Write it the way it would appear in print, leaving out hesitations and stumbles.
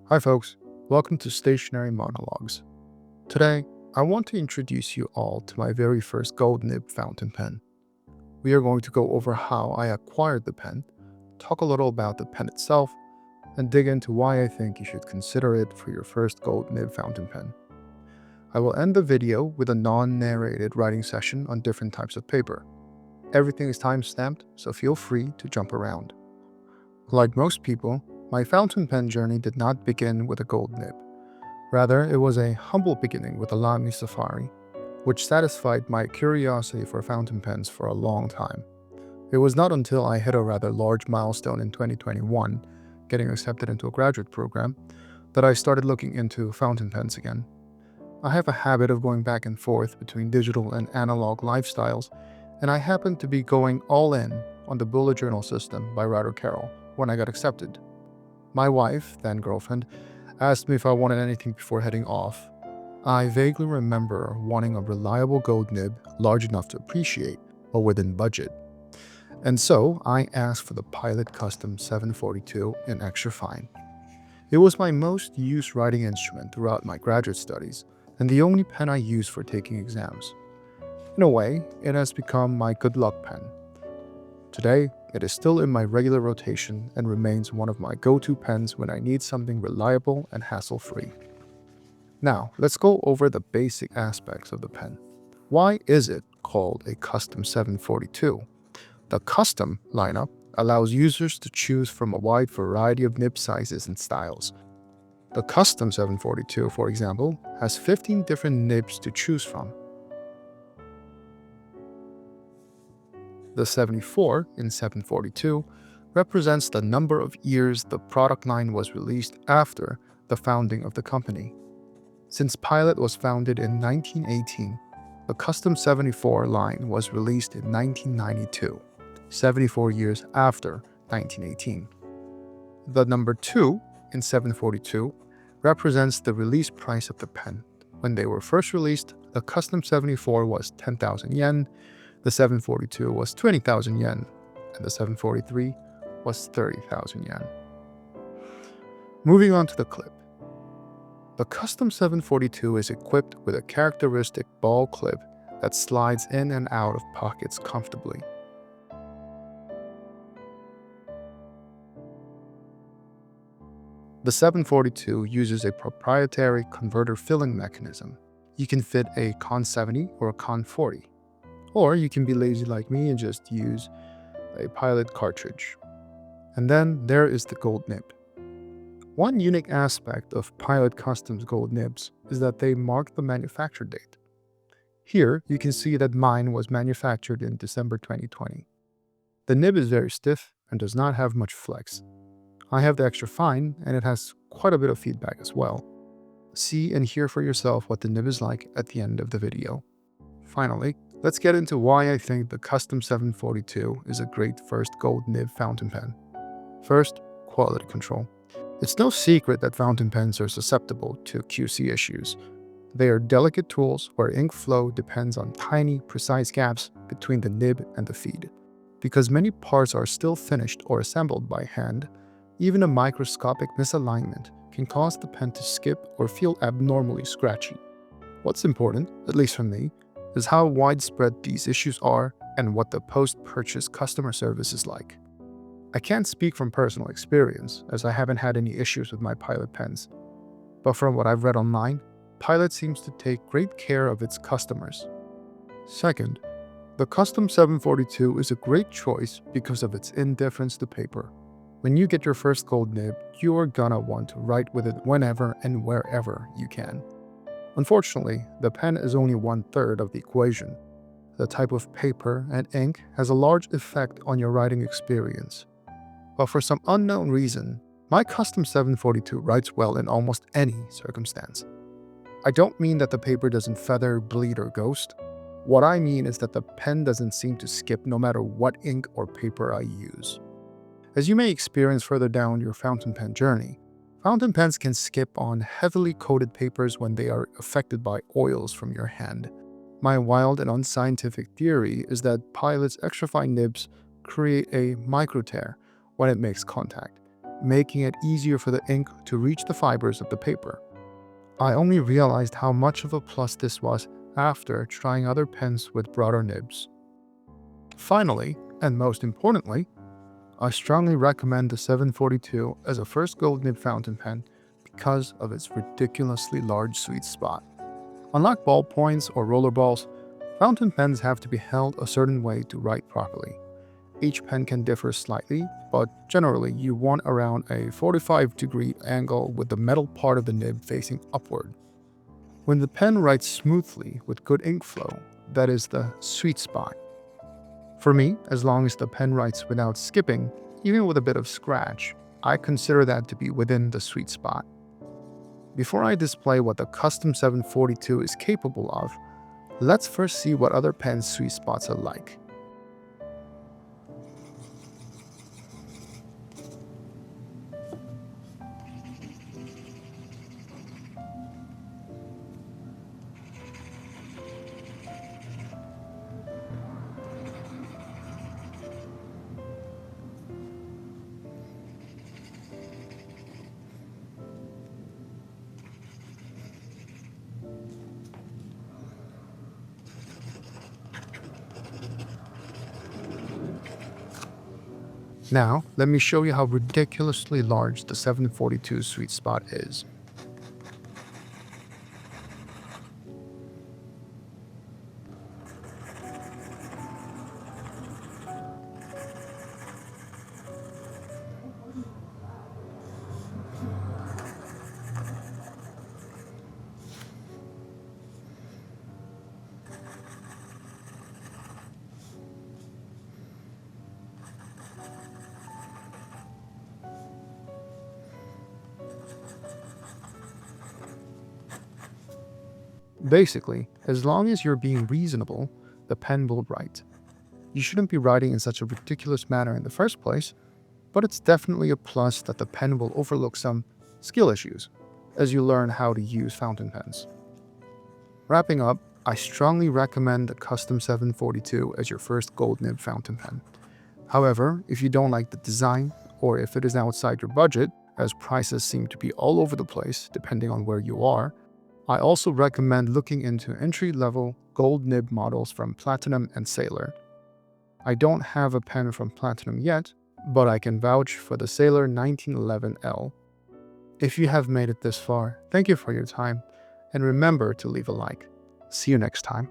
Hi folks, welcome to Stationary Monologues. Today, I want to introduce you all to my very first gold nib fountain pen. We are going to go over how I acquired the pen, talk a little about the pen itself, and dig into why I think you should consider it for your first gold nib fountain pen. I will end the video with a non-narrated writing session on different types of paper. Everything is time-stamped, so feel free to jump around. Like most people, my fountain pen journey did not begin with a gold nib. Rather, it was a humble beginning with a Lamy Safari, which satisfied my curiosity for fountain pens for a long time. It was not until I hit a rather large milestone in 2021, getting accepted into a graduate program, that I started looking into fountain pens again. I have a habit of going back and forth between digital and analog lifestyles, and I happened to be going all in on the bullet journal system by Ryder Carroll when I got accepted. My wife, then girlfriend, asked me if I wanted anything before heading off. I vaguely remember wanting a reliable gold nib large enough to appreciate, but within budget. And so I asked for the Pilot Custom 742 in extra fine. It was my most used writing instrument throughout my graduate studies, and the only pen I used for taking exams. In a way, it has become my good luck pen. Today, it is still in my regular rotation and remains one of my go-to pens when I need something reliable and hassle-free. Now, let's go over the basic aspects of the pen. Why is it called a Custom 742? The Custom lineup allows users to choose from a wide variety of nib sizes and styles. The Custom 742, for example, has 15 different nibs to choose from. The 74 in 742 represents the number of years the product line was released after the founding of the company. Since Pilot was founded in 1918, the Custom 74 line was released in 1992, 74 years after 1918. The number 2 in 742 represents the release price of the pen. When they were first released, the Custom 74 was 10,000 yen, the 742 was 20,000 yen, and the 743 was 30,000 yen. Moving on to the clip. The Custom 742 is equipped with a characteristic ball clip that slides in and out of pockets comfortably. The 742 uses a proprietary converter filling mechanism. You can fit a Con 70 or a Con 40. Or you can be lazy like me and just use a Pilot cartridge. And then there is the gold nib. One unique aspect of Pilot Custom's gold nibs is that they mark the manufacture date. Here, you can see that mine was manufactured in December 2020. The nib is very stiff and does not have much flex. I have the extra fine, and it has quite a bit of feedback as well. See and hear for yourself what the nib is like at the end of the video. Finally, let's get into why I think the Custom 742 is a great first gold nib fountain pen. First, quality control. It's no secret that fountain pens are susceptible to QC issues. They are delicate tools where ink flow depends on tiny, precise gaps between the nib and the feed. Because many parts are still finished or assembled by hand, even a microscopic misalignment can cause the pen to skip or feel abnormally scratchy. What's important, at least for me, is how widespread these issues are and what the post-purchase customer service is like. I can't speak from personal experience, as I haven't had any issues with my Pilot pens. But from what I've read online, Pilot seems to take great care of its customers. Second, the Custom 742 is a great choice because of its indifference to paper. When you get your first gold nib, you're gonna want to write with it whenever and wherever you can. Unfortunately, the pen is only 1/3 of the equation. The type of paper and ink has a large effect on your writing experience. But for some unknown reason, my Custom 742 writes well in almost any circumstance. I don't mean that the paper doesn't feather, bleed, or ghost. What I mean is that the pen doesn't seem to skip no matter what ink or paper I use. As you may experience further down your fountain pen journey, fountain pens can skip on heavily coated papers when they are affected by oils from your hand. My wild and unscientific theory is that Pilot's extra fine nibs create a micro tear when it makes contact, making it easier for the ink to reach the fibers of the paper. I only realized how much of a plus this was after trying other pens with broader nibs. Finally, and most importantly, I strongly recommend the 742 as a first gold nib fountain pen because of its ridiculously large sweet spot. Unlike ballpoints or rollerballs, fountain pens have to be held a certain way to write properly. Each pen can differ slightly, but generally you want around a 45-degree angle with the metal part of the nib facing upward. When the pen writes smoothly with good ink flow, that is the sweet spot. For me, as long as the pen writes without skipping, even with a bit of scratch, I consider that to be within the sweet spot. Before I display what the custom 742 is capable of, let's first see what other pens' sweet spots are like. Now, let me show you how ridiculously large the 742 sweet spot is. Basically, as long as you're being reasonable, the pen will write. You shouldn't be writing in such a ridiculous manner in the first place, but it's definitely a plus that the pen will overlook some skill issues as you learn how to use fountain pens. Wrapping up, I strongly recommend the Custom 742 as your first gold nib fountain pen. However, if you don't like the design, or if it is outside your budget, as prices seem to be all over the place depending on where you are, I also recommend looking into entry-level gold nib models from Platinum and Sailor. I don't have a pen from Platinum yet, but I can vouch for the Sailor 1911L. If you have made it this far, thank you for your time, and remember to leave a like. See you next time.